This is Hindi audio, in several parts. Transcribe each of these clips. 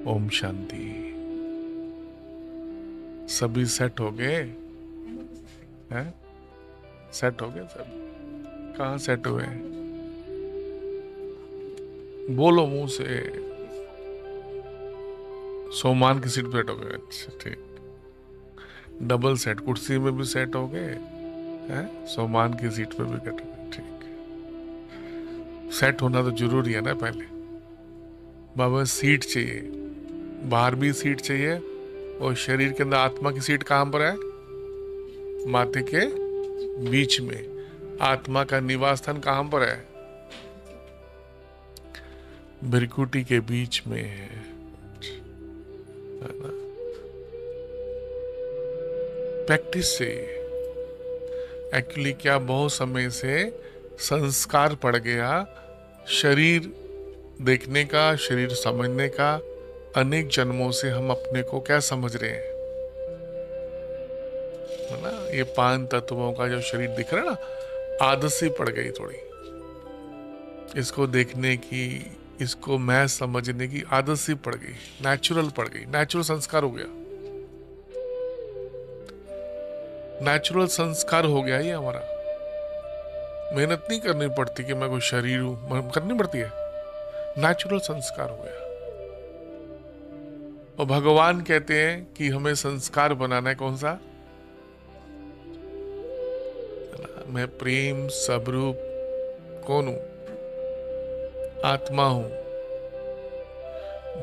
ओम शांति। सभी सेट हो गए हैं? सेट हो गए सब? कहाँ सेट हुए हैं? बोलो मुंह से। सोमान की सीट पे सेट हो गए? अच्छा ठीक। डबल सेट, कुर्सी में भी सेट हो गए हैं, सोमान की सीट पे भी सेट हो गए। ठीक। सेट होना तो जरूरी है ना पहले। बाबा सीट चाहिए, बाहर भी सीट चाहिए, और शरीर के अंदर आत्मा की सीट कहां पर है? माथे के बीच में। आत्मा का निवास स्थान कहां पर है? भ्रिकुटी के बीच में है ना? प्रैक्टिस से एक्चुअली क्या, बहुत समय से संस्कार पड़ गया शरीर देखने का, शरीर समझने का। अनेक जन्मों से हम अपने को क्या समझ रहे हैं, है ना? ये 5 तत्वों का जो शरीर दिख रहा है ना, आदत सी पड़ गई थोड़ी इसको देखने की, इसको मैं समझने की आदत सी पड़ गई, नेचुरल पड़ गई, नेचुरल संस्कार हो गया। नेचुरल संस्कार हो गया ये हमारा। मेहनत नहीं करनी पड़ती कि मैं कोई शरीर हूं, करनी पड़ती है। नेचुरल संस्कार हो गया। और भगवान कहते हैं कि हमें संस्कार बनाना है कौन सा? मैं प्रेम स्वरूप कौन हूं? आत्मा हूं।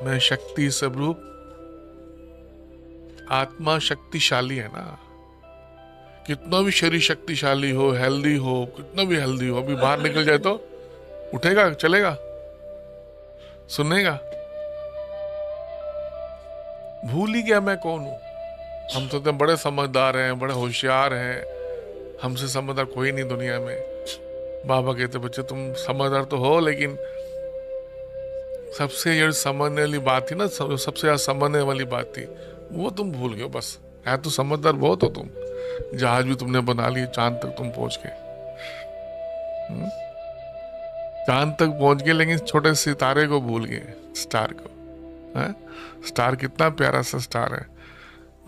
मैं शक्ति स्वरूप, आत्मा शक्तिशाली है ना। कितना भी शरीर शक्तिशाली हो, हेल्दी हो, कितना भी हेल्दी हो, अभी बाहर निकल जाए तो उठेगा, चलेगा, सुनेगा? भूल ही गया मैं कौन हूं। हम सोचते हैं बड़े समझदार हैं, बड़े होशियार हैं, हमसे समझदार कोई नहीं दुनिया में। बाबा कहते बच्चे तुम समझदार तो हो, लेकिन सबसे ये समझने वाली बात थी ना, सबसे ज्यादा समझने वाली बात थी, वो तुम भूल गए। बस है तो समझदार बहुत हो तुम। जहाज भी तुमने बना लिए, चांद तक तुम पहुंच गए। चांद तक पहुंच गए, लेकिन छोटे सितारे को भूल गए, स्टार को। है? स्टार कितना प्यारा सा स्टार है।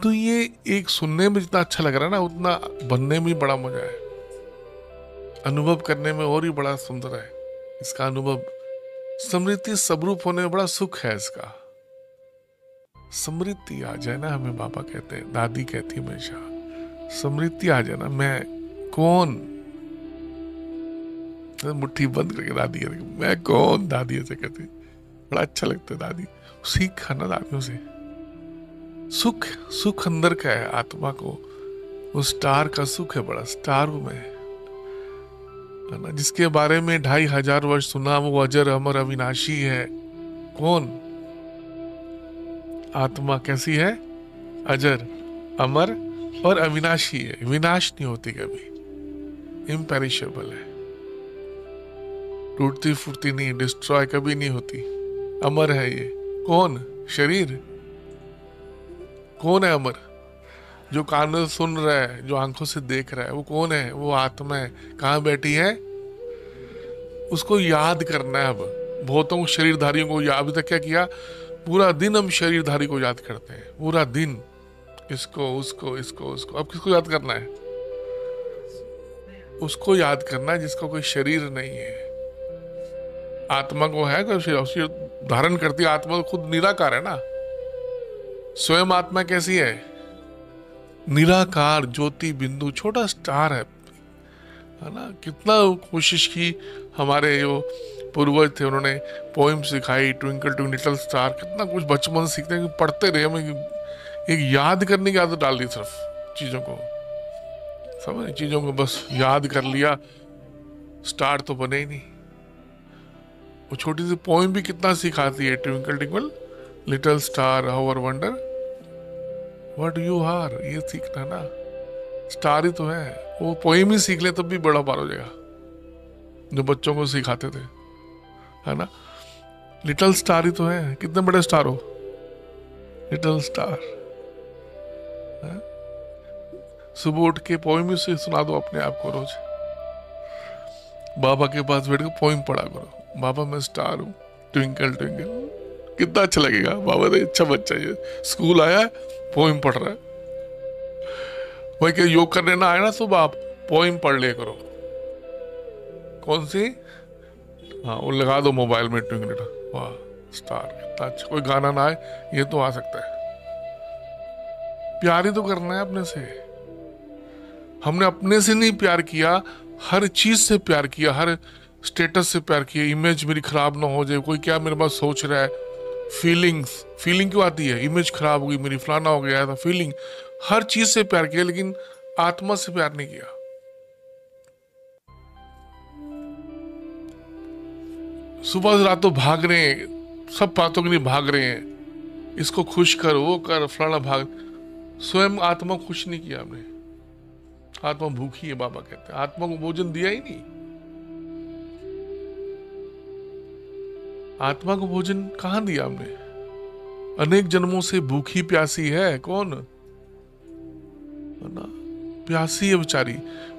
तो ये एक सुनने में जितना अच्छा लग रहा है ना, उतना बनने में बड़ा मजा है, अनुभव करने में और ही बड़ा सुंदर है इसका अनुभव। समृद्धि स्वरूप होने में बड़ा सुख है इसका। समृद्धि आ जाए ना, हमें बाबा कहते हैं, दादी कहती हमेशा, समृद्धि आ जाए ना, मैं कौन? मुट्ठी बंद करके दादी कहती, मैं कौन? दादी ऐसे कहती, बड़ा अच्छा लगता है दादी। सीख ना दादियों से। सुख, सुख अंदर का है आत्मा को। वो स्टार का सुख है, बड़ा स्टार हूं मैं, है ना? जिसके बारे में 2500 वर्ष सुना, वो अजर अमर अविनाशी है। कौन? आत्मा कैसी है? अजर अमर और अविनाशी है, विनाश नहीं होती कभी, इम्पेरिशेबल है, टूटती फूटती नहीं, डिस्ट्रॉय कभी नहीं होती, अमर है ये। कौन? शरीर। कौन है अमर? जो कानों से सुन रहा है, जो आंखों से देख रहा है, वो कौन है? वो आत्मा है। कहाँ बैठी है? उसको याद करना है। अब बहुतों शरीरधारियों को अभी तक क्या किया? पूरा दिन हम शरीरधारी को याद करते हैं, पूरा दिन, इसको उसको इसको उसको। अब किसको याद करना है? उसको याद करना है जिसको कोई शरीर नहीं है। आत्मा को है कोई शरीर धारण करती है, आत्मा तो खुद निराकार है ना। स्वयं आत्मा कैसी है? निराकार ज्योति बिंदु, छोटा स्टार है ना। कितना कोशिश की हमारे जो पूर्वज थे, उन्होंने पोइम सिखाई, ट्विंकल ट्विंकल लिटिल स्टार, कितना कुछ बचपन से सीखते हैं, पढ़ते रहे, हमें एक याद करने की आदत डाल दी सिर्फ चीजों को, समझ, चीजों को बस याद कर लिया, स्टार तो बने ही नहीं। वो छोटी सी पोइम भी कितना सिखाती है, twinkle twinkle little star how are wonder what you are, ये सीखना ना, स्टार ही तो है। वो पोइम ही सीख ले तब भी बड़ा पार हो जाएगा, जो बच्चों को सिखाते थे, है ना। लिटिल स्टार ही तो है, कितने बड़े स्टार हो, लिटिल स्टार। सुबह उठ के पोइम ही सुना दो अपने आप को रोज, बाबा के पास बैठ के पोइम पढ़ा करो, बाबा मैं स्टार हूँ, ट्विंकल ट्विंकल। कितना अच्छा लगेगा, बाबा ने अच्छा बच्चा ये स्कूल आया है पोइम पढ़ रहा है। वही क्या योग करने ना आए ना सुबह, आप पोइम पढ़ लिया करो। कौन सी? हाँ वो लगा दो मोबाइल में, ट्विंकल। वाह स्टार, कितना अच्छा। कोई गाना ना आए ये तो आ सकता है। प्यार ही तो करना है अपने से। हमने अपने से नहीं प्यार किया, हर चीज से प्यार किया, हर स्टेटस से प्यार किया। इमेज मेरी खराब ना हो जाए, कोई क्या मेरे पास सोच रहा है, फीलिंग क्यों आती है? इमेज खराब हो गई मेरी, फलाना हो गया था, फीलिंग। हर चीज से प्यार किया, लेकिन आत्मा से प्यार नहीं किया। सुबह से रात तो भाग रहे हैं, सब बातों के लिए भाग रहे हैं, इसको खुश कर, वो कर, फलाना भाग। स्वयं आत्मा खुश नहीं किया हमने। आत्मा भूखी है, बाबा कहते हैं। आत्मा को भोजन दिया ही नहीं। आत्मा को भोजन कहां दिया हमने? अनेक जन्मों से भूखी प्यासी है। कौन है ना? प्यासी है बेचारी,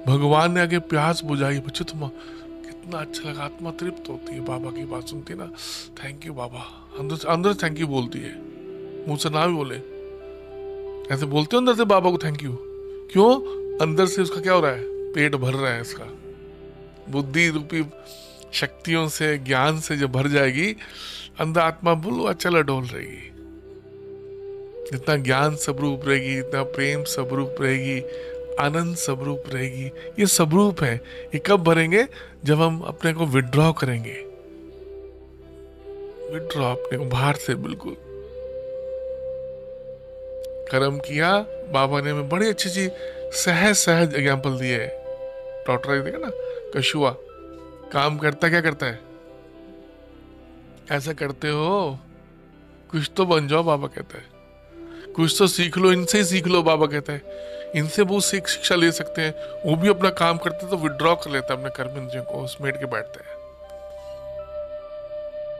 भगवान ने आगे प्यास बुझाई। बच्चों तुम कितना अच्छा लगा, आत्मा तृप्त होती है बाबा की बात सुनती ना। थैंक यू बाबा, अंदर अंदर थैंक यू बोलती है, मुंह से ना भी बोले, ऐसे बोलते हो अंदर से बाबा को थैंक यू। क्यों? अंदर से उसका क्या हो रहा है? पेट भर रहा है इसका। बुद्धि रूपी शक्तियों से, ज्ञान से जब भर जाएगी, अंदर आत्मा बुलवा चल डोल रहेगी। जितना ज्ञान स्वरूप रहेगी, जितना प्रेम स्वरूप रहेगी, आनंद स्वरूप रहेगी। ये स्वरूप है। ये कब भरेंगे? जब हम अपने को विड्रॉ करेंगे। विड्रॉ अपने को बाहर से, बिल्कुल कर्म किया। बाबा ने हमें बड़ी अच्छी चीज सहज एग्जाम्पल दिए है। डॉक्टर देखा ना, कछुआ काम करता, क्या करता है? ऐसा करते हो, कुछ तो बन जाओ, बाबा कहता है। कुछ तो सीख लो, इनसे ही सीख लो, बाबा कहता है। इनसे बहुत शिक्षा ले सकते हैं। वो भी अपना काम करते तो विड्रॉ कर लेते अपने कर्म इंद्रियों को, समेट के बैठते हैं।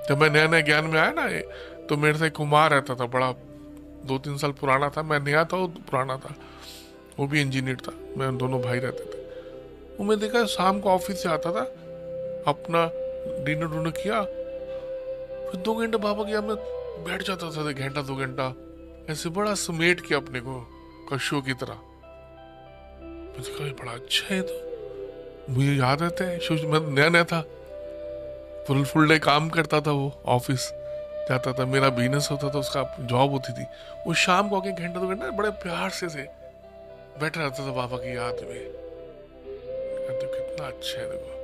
जब मैं नया नया ज्ञान में आया ना, तो मेरे से कुमार रहता था, बड़ा 2-3 साल पुराना था। मैं नया था, वो पुराना था, वो भी इंजीनियर था। मैं दोनों भाई रहते थे। वो मैं देखा शाम को ऑफिस से आता था, अपना डिनर किया, फिर 2 घंटे बाबा के में बैठ जाता था, 1 घंटा 2 घंटा ऐसे बड़ा समेट किया अपने को, कशुओं की तरह। मैं देखा बड़ा अच्छा है। तो मुझे याद रहता है, मैं नया नया था, फुल डे काम करता था। वो ऑफिस जाता था, मेरा बिजनेस होता था, उसका जॉब होती थी। वो शाम को आके 1 घंटा 2 घंटा बड़े प्यार से बैठा रहता था बाबा की याद में। तो कितना अच्छा है, देखो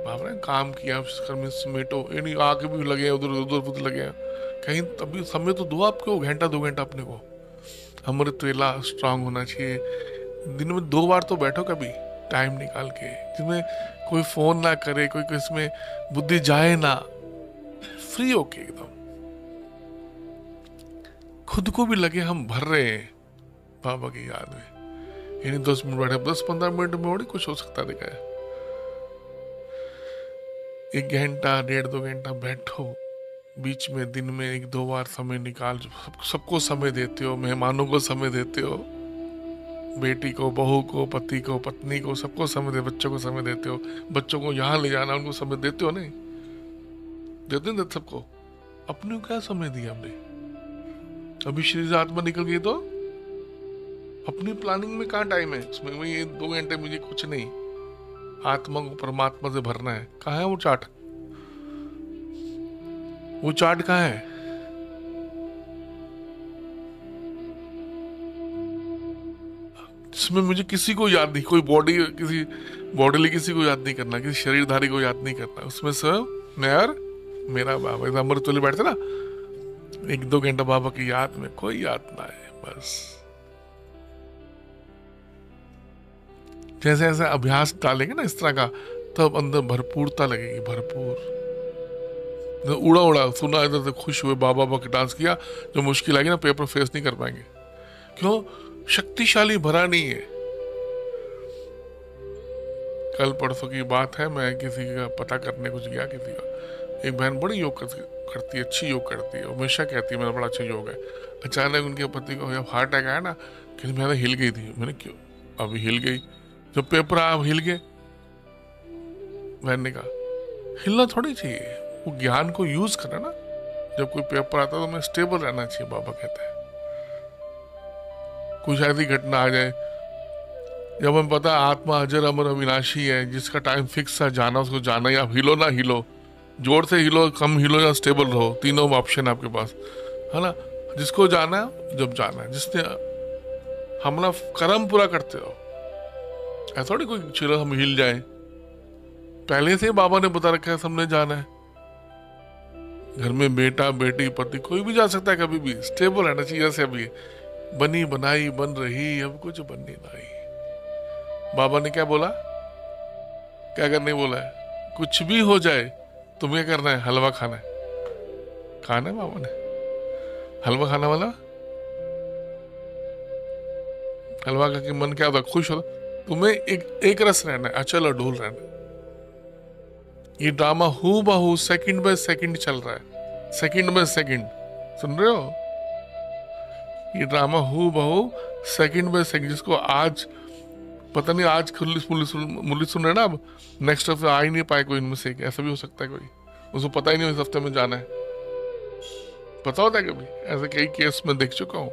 बाबा ने काम किया, समेटो, आके भी लगे उधर लगे कहीं। तभी समय तो दो आपको, 1 घंटा 2 घंटा अपने को। अमृत वेला स्ट्रांग होना चाहिए। दिन में 2 बार तो बैठो कभी, टाइम निकाल के, जिसमें कोई फोन ना करे, कोई इसमें बुद्धि जाए ना, फ्री होके एकदम खुद को भी लगे हम भर रहे हैं बाबा की याद में। यानी 10 मिनट बैठे, 10-15 मिनट में बड़ी कुछ हो सकता देखा है। 1 घंटा 1.5-2 घंटा बैठो, बीच में दिन में 1-2 बार समय निकाल। सबको समय देते हो, मेहमानों को समय देते हो, बेटी को, बहू को, पति को, पत्नी को, सबको समय दे, बच्चों को समय देते हो। बच्चों को यहाँ ले जाना, उनको समय देते हो? नहीं देते नहीं सबको। अपने को क्या समय दिया हमने? अभी शरीर से आत्मा निकल गई तो अपनी प्लानिंग में कहाँ टाइम है? उसमें वही 2 घंटे मुझे कुछ नहीं, आत्मा को परमात्मा से भरना है। कहाँ है वो चार्ट? वो चार्ट कहाँ है? जिसमें मुझे किसी को याद नहीं, कोई किसी बॉडी किसी को याद नहीं करना, किसी शरीरधारी को याद नहीं करना। उसमें सब मैं और मेरा बाबा अमृत वाले बैठते ना, 1-2 घंटा बाबा की याद में, कोई याद ना है बस। जैसे जैसे अभ्यास डालेंगे ना इस तरह का, तब अंदर भरपूरता लगेगी, भरपूर। उड़ा उड़ा सुना, इधर से खुश हुए, बाबा का डांस किया। जो मुश्किल आएगी ना, पेपर फेस नहीं कर पाएंगे। क्यों? शक्तिशाली भरा नहीं है। कल परसों की बात है, मैं किसी का पता करने कुछ गया, किसी का एक बहन बड़ी योग करती है, अच्छी योग करती है, हमेशा कहती है मेरा बड़ा अच्छा योग है। अचानक उनके पति को हार्ट अटैक आया ना, कि मैं हिल गई थी। मैंने क्यों? अभी हिल गई, जब पेपर आया हिल गए। पहनने का, हिलना थोड़ी चाहिए, वो ज्ञान को यूज करना ना। जब कोई पेपर आता है तो हमें स्टेबल रहना चाहिए, बाबा कहते हैं। कुछ ऐसी घटना आ जाए जब हमें पता है आत्मा अजर अमर अविनाशी है, जिसका टाइम फिक्स है, जाना उसको जाना, या हिलो ना हिलो, जोर से हिलो, कम हिलो, या स्टेबल रहो, तीनों ऑप्शन है आपके पास, है ना। जिसको जाना है जब जाना है, जिसने हमला कर्म पूरा करते हो, ऐसा थोड़ी कोई चलो हम हिल जाए, पहले से बाबा ने बता रखा है सबने जाना है। घर में बेटा बेटी पति कोई भी जा सकता है कभी भी, स्टेबल रहना चाहिए। जैसे अभी बनी बनाई बन रही, अब कुछ बननी नहीं। बाबा ने क्या बोला, क्या करने बोला है, कुछ भी हो जाए तुम्हें करना है, हलवा खाना है। खाना है बाबा ने हलवा खाना वाला, हलवा खा के मन क्या होता, खुश होता। तुम्हें एक रस रहना है, अचल और ढोल रहना है। ये ड्रामा हू बहू सेकंड बाय सेकंड चल रहा है, सेकंड बाय सेकंड, सुन रहे हो? ये ड्रामा हू बहू सेकंड बाय सेकंड, जिसको आज पता नहीं, आज मुरली सुन रहे ना, अब नेक्स्ट हफ्ते आ ही नहीं पाए कोई इनमें से, ऐसा भी हो सकता है कोई, उसको पता ही नहीं इस हफ्ते में जाना है। पता होता है कभी? ऐसे कई केस में देख चुका हूँ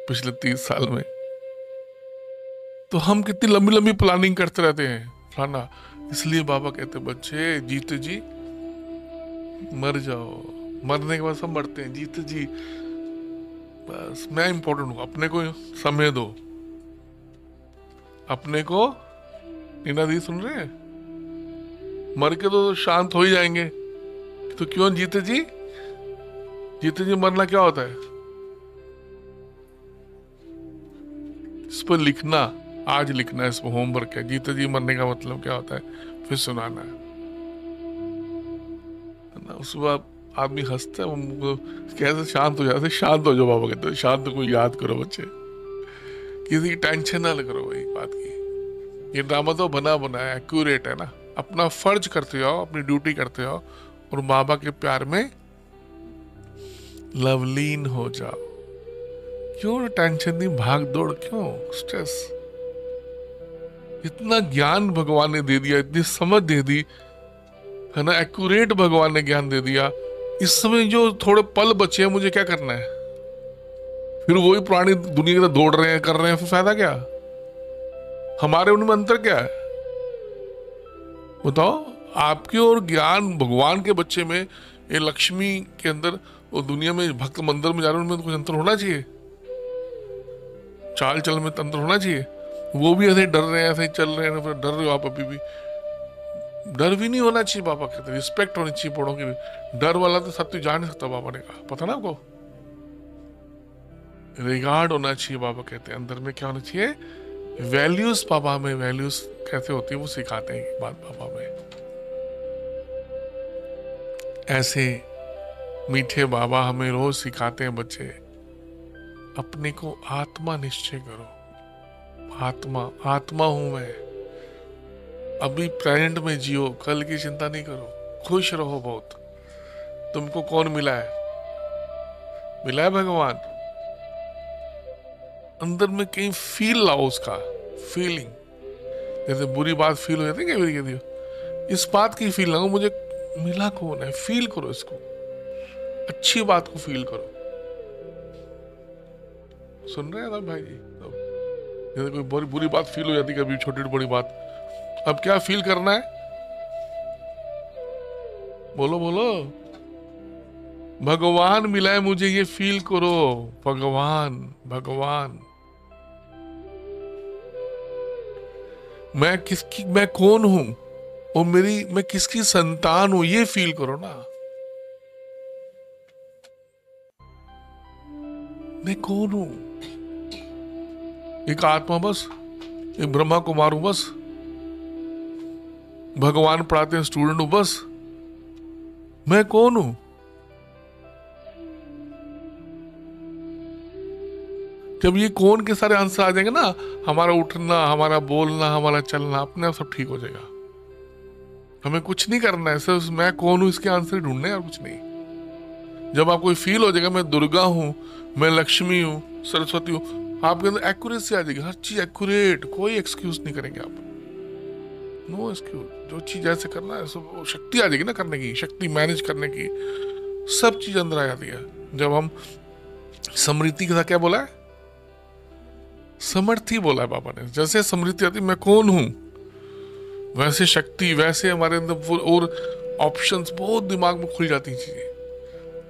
पिछले 30 साल में। तो हम कितनी लंबी लंबी प्लानिंग करते रहते हैं फलाना। इसलिए बाबा कहते बच्चे जीते जी मर जाओ, मरने के बाद सब मरते हैं, जीते जी बस मैं इंपॉर्टेंट हूँ, अपने को समय दो, अपने को। नीना दी सुन रहे हैं? मर के तो शांत हो ही जाएंगे, तो क्यों जीते जी? जीते जी मरना क्या होता है? इस पर लिखना, आज लिखना है, इस पर होमवर्क है। जीते जी मरने का मतलब क्या होता है, फिर सुनाना है ना। उसके बाद आदमी हंसता है, कैसे शांत हो जाते, शांत हो जाओ, बाबा कहते हैं शांत को याद करो बच्चे, किसी की टेंशन ना करो वही बात की। ये ड्रामा तो बना है, एक्यूरेट है ना। अपना फर्ज करते जाओ, अपनी ड्यूटी करते जाओ, और बाबा के प्यार में लवलीन हो जाओ। क्यों टेंशन नहीं, भाग दौड़ क्यों, स्ट्रेस? इतना ज्ञान भगवान ने दे दिया, इतनी समझ दे दी है ना, एक्यूरेट भगवान ने ज्ञान दे दिया। इस समय जो थोड़े पल बचे हैं, मुझे क्या करना है? फिर वही पुरानी दुनिया की तरह दौड़ रहे हैं, कर रहे हैं, फिर फायदा क्या? हमारे उनमें अंतर क्या है बताओ? आपके और ज्ञान भगवान के बच्चे में, ये लक्ष्मी के अंदर, वो दुनिया में भक्त मंदिर में जा रहे हैं, उनमें तो कुछ अंतर होना चाहिए, चाल चल में अंतर होना चाहिए। वो भी ऐसे डर रहे हैं, ऐसे ही चल रहे हैं, डर रहे हो आप अभी भी। डर भी नहीं होना चाहिए, बाबा कहते हैं रिस्पेक्ट होनी चाहिए बड़ों की भी। डर वाला तो सत्य जा नहीं सकता, बाबा ने कहा, पता ना आपको? रिगार्ड होना चाहिए, बाबा कहते हैं अंदर में क्या होना चाहिए, वैल्यूज। बाबा में वैल्यूज कैसे होती है वो सिखाते हैं एक बात बाबा में। ऐसे मीठे बाबा हमें रोज सिखाते हैं बच्चे, अपने को आत्मा निश्चय करो। आत्मा हूं मैं, अभी प्रेजेंट में जियो, कल की चिंता नहीं करो, खुश रहो बहुत। तुमको कौन मिला है? मिला है भगवान। अंदर में कहीं फील लाओ, उसका फीलिंग। जैसे बुरी बात फील हो जाती है, इस बात की फील लाओ, मुझे मिला कौन है, फील करो इसको, अच्छी बात को फील करो। सुन रहे हैं ना भाई जी? जैसे कोई बुरी बात फील हो जाती है कभी, छोटी बड़ी बात, अब क्या फील करना है? बोलो बोलो, भगवान मिला है मुझे, ये फील करो। भगवान मैं कौन हूं, और मैं किसकी संतान हूं, ये फील करो ना। मैं कौन हूं? एक आत्मा बस, एक ब्रह्मा कुमार हूं बस, भगवान पढ़ाते हैं स्टूडेंट हूं बस। मैं कौन हूं? जब ये कौन के सारे आंसर आ जाएंगे ना, हमारा उठना, हमारा बोलना, हमारा चलना, अपने आप सब ठीक हो जाएगा। हमें कुछ नहीं करना है, सिर्फ मैं कौन हूं इसके आंसर ढूंढने हैं और कुछ नहीं। जब आपको फील हो जाएगा मैं दुर्गा हूं, मैं लक्ष्मी हूं, सरस्वती हूं, आपके अंदर एक्यूरेसी आ जाएगी, हर चीज एक्यूरेट, कोई एक्सक्यूज नहीं करेंगे आप। No excuse. जो चीज ऐसे करना है सब शक्ति आ जाएगी ना करने की, शक्ति मैनेज करने की, सब चीज अंदर आ जाती है। जब हम समृद्धि के साथ क्या बोला है, समर्थी बोला है बाबा ने। जैसे समृद्धि आती मैं कौन हूं, वैसे शक्ति, वैसे हमारे अंदर और ऑप्शंस बहुत दिमाग में खुल जाती चीजें।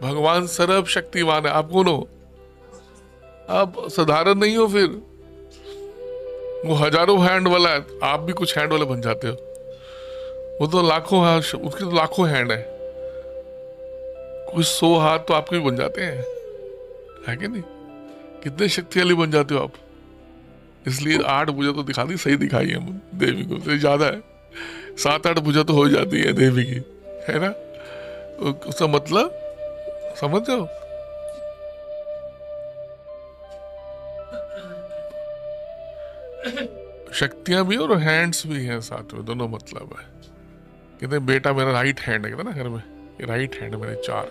भगवान सर्व शक्तिवान है। आप कौन हो? आप साधारण नहीं हो, फिर वो हजारों हैंड वाला है, आप भी कुछ हैंड वाले बन जाते हो। वो तो लाखों है, उसके तो लाखों हैंड है, कुछ 100 हाथ तो आपके भी बन जाते हैं, है कि नहीं? कितने शक्तिशाली बन जाते हो आप। इसलिए 8 भुजा तो दिखा दी, सही दिखाई है देवी को, तो ज्यादा है 7-8 भुजा तो हो जाती है देवी की, है ना? उसका मतलब समझ जाओ। शक्तियां भी और हैंड्स भी हैं साथ में, दोनों मतलब है। कहते बेटा मेरा राइट हैंड है, कहते ना घर में, ये राइट हैंड मेरे 4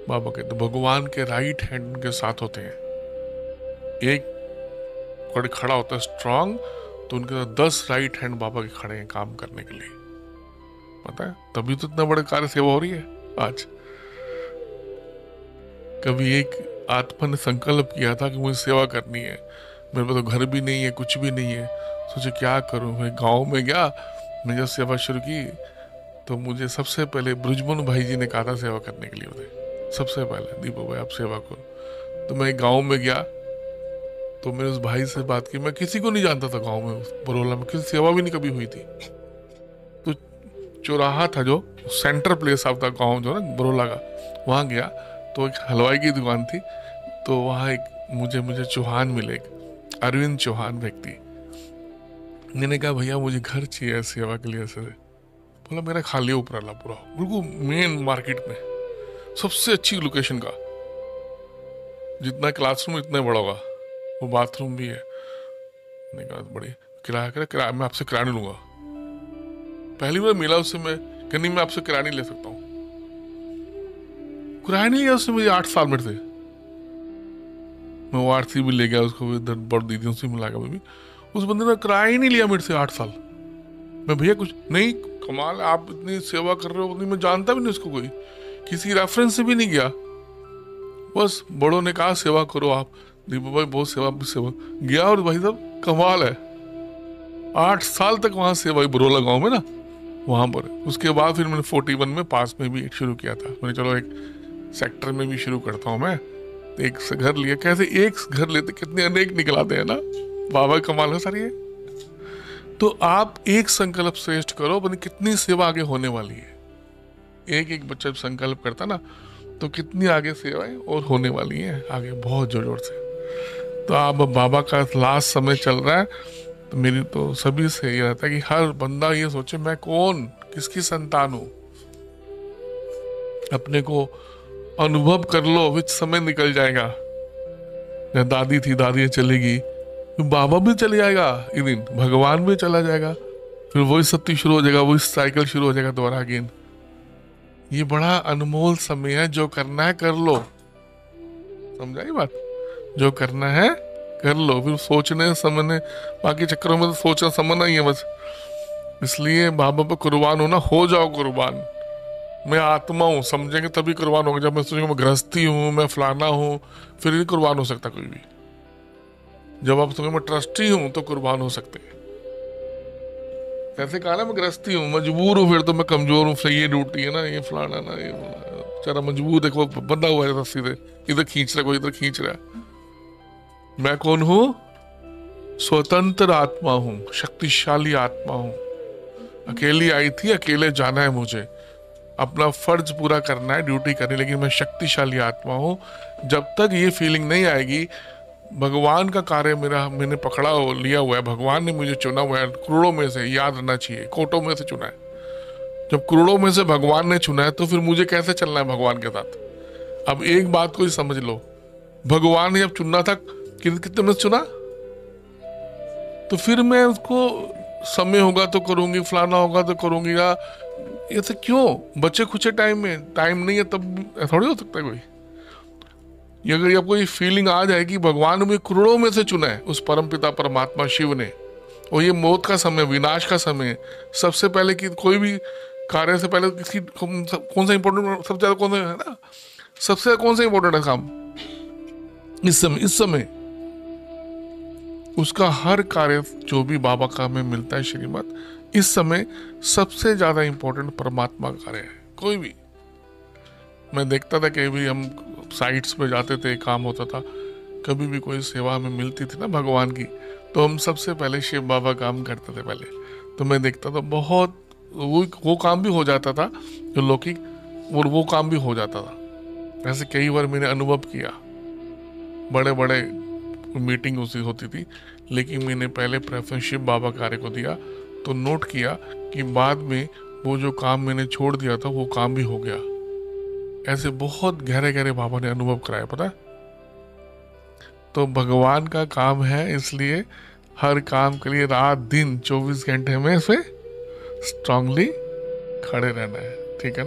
बाबा के। तो भगवान के राइट हैंड के साथ होते हैं। एक खड़ा होता है स्ट्रांग, तो उनके साथ 10 राइट हैंड बाबा के खड़े हैं काम करने के लिए, पता है? तभी तो इतना बड़े कार्य सेवा हो रही है आज। कभी एक आत्मा ने संकल्प किया था कि मुझे सेवा करनी है, मेरे पास तो घर भी नहीं है, कुछ भी नहीं है, सोचे क्या करूं। मैं गांव में गया, मैं जब सेवा शुरू की तो मुझे सबसे पहले ब्रजमन भाई जी ने कहा था सेवा करने के लिए मुझे, सबसे पहले दीपक भाई आप सेवा करो। तो मैं गांव में गया तो मैंने उस भाई से बात की। मैं किसी को नहीं जानता था गांव में, बरोला में किसी सेवा भी नहीं कभी हुई थी। तो चौराहा था जो सेंटर प्लेस ऑफ द गाँव जो ना बरोला का, वहाँ गया तो एक हलवाई की दुकान थी। तो वहाँ एक मुझे चौहान मिले, एक अरविंद चौहान व्यक्ति। मैंने कहा भैया मुझे घर चाहिए सेवा के लिए। ऐसे बोला मेरा खाली ऊपराला पूरा, बिल्कुल मेन मार्केट में सबसे अच्छी लोकेशन का, जितना क्लासरूम इतना बड़ा होगा, वो बाथरूम भी है। मैंने कहा बड़ी किराया मैं आपसे किराया नहीं लूंगा। पहली बार मिला उससे, मैं कहनी मैं आपसे किराया नहीं ले सकता हूँ। किराया नहीं लिया उससे मुझे 8 साल में थे। मैं वो आरती भी ले गया उसको, इधर बड़ दीदी से मिला गया भी, उस बंदे ने किराया ही नहीं लिया मेरे से 8 साल। मैं भैया कुछ नहीं, कमाल आप इतनी सेवा कर रहे हो, मैं जानता भी नहीं उसको, कोई किसी रेफरेंस से भी नहीं गया। बस बड़ों ने कहा सेवा करो आप, दीपक भाई बहुत सेवा गया, और भाई साहब कमाल है 8 साल तक वहां सेवा बरोला गांव में ना, वहां पर। उसके बाद फिर मैंने 41 में पास में भी शुरू किया था। मैंने चलो एक सेक्टर में भी शुरू करता हूँ मैं, एक से घर लिया। कैसे एक घर लेते कितने अनेक निकलाते हैं ना, बाबा कमाल है सारी है। तो आप एक संकल्प श्रेष्ठ करो, बनी कितनी सेवा आगे होने वाली है। एक बच्चा संकल्प करता ना तो कितनी आगे सेवाएं और होने वाली हैं आगे, बहुत जोर जोर से। तो अब बाबा का लास्ट समय चल रहा है, तो मेरी तो सभी से ये रहता है कि हर बंदा ये सोचे मैं कौन, किसकी संतान हूं। अपने को अनुभव कर लो, विच समय निकल जाएगा। दादी थी, दादी चलेगी, बाबा भी चले जाएगा एक दिन, भगवान भी चला जाएगा, फिर वही सत्य शुरू हो जाएगा, वही साइकिल शुरू हो जाएगा दोबारा अगेन। ये बड़ा अनमोल समय है, जो करना है कर लो। समझाई बात? जो करना है कर लो, फिर सोचने समझने बाकी चक्करों में तो सोचना समझना ही है बस। इसलिए बाबा पर कुर्बान होना, हो जाओ कुर्बान। मैं आत्मा हूं समझेंगे तभी कुर्बान होगा। जब मैं सोचूंगा मैं गृहस्थी हूं, मैं फलाना हूं, फिर नहीं कुर्बान हो सकता कोई भी। जब आप सोचेंगे मैं ट्रस्टी हूं तो कुर्बान हो सकते हैं। ऐसे कहा ना मैं गृहस्थी हूँ, मजबूर हूँ, फिर तो मैं कमजोर हूँ, फिर ये ड्यूटी है ना, ये फलाना ना, ये बेचारा मजबूर, देखो बंधा हुआ है रस्सी से, इधर खींच रहा, कोई इधर खींच रहा है। मैं कौन हूँ? स्वतंत्र आत्मा हूँ, शक्तिशाली आत्मा हूँ। अकेली आई थी, अकेले जाना है मुझे, अपना फर्ज पूरा करना है, ड्यूटी करनी, लेकिन मैं शक्तिशाली आत्मा हूँ। जब तक ये फीलिंग नहीं आएगी भगवान का कार्य मैंने पकड़ा लिया हुआ है, भगवान ने मुझे चुना हुआ है, करोड़ों में से, याद रखना चाहिए, कोटों में से चुना है। जब करोड़ों में से भगवान ने चुना है तो फिर मुझे कैसे चलना है भगवान के साथ। अब एक बात को ही समझ लो, भगवान ने जब चुनना था कितने में चुना, तो फिर मैं उसको समय होगा तो करूंगी, फलाना होगा तो करूंगी, या ऐसे क्यों बच्चे खुचे टाइम में, टाइम नहीं है तब थोड़ी हो सकता है कोई। ये अगर आपको ये फीलिंग आ जाएगी भगवान ने करोड़ों में से चुना है, उस परमपिता परमात्मा शिव ने, और ये मौत का समय, विनाश का समय है। सबसे पहले कि कोई भी कार्य से पहले किसी कौन सा इंपॉर्टेंट, सबसे ज्यादा कौन सा है ना, सबसे ज्यादा कौन सा इंपॉर्टेंट है काम इस समय उसका हर कार्य जो भी बाबा का हमें मिलता है श्रीमत, इस समय सबसे ज्यादा इंपॉर्टेंट परमात्मा का कार्य है। कोई भी, मैं देखता था कि भी हम साइट्स पे जाते थे, काम होता था, कभी भी कोई सेवा हमें मिलती थी ना भगवान की, तो हम सबसे पहले शिव बाबा काम करते थे पहले। तो मैं देखता था बहुत वो काम भी हो जाता था जो लौकिक, और वो काम भी हो जाता था। ऐसे कई बार मैंने अनुभव किया, बड़े बड़े मीटिंग उसी होती थी, लेकिन मैंने पहले प्रेफरेंस शिव बाबा कार्य को दिया, तो नोट किया कि बाद में वो जो काम मैंने छोड़ दिया था वो काम भी हो गया। ऐसे बहुत गहरे गहरे बाबा ने अनुभव कराया, पता है। तो भगवान का काम है, इसलिए हर काम के लिए रात दिन 24 घंटे में इस पे स्ट्रांगली खड़े रहना है, ठीक है ना।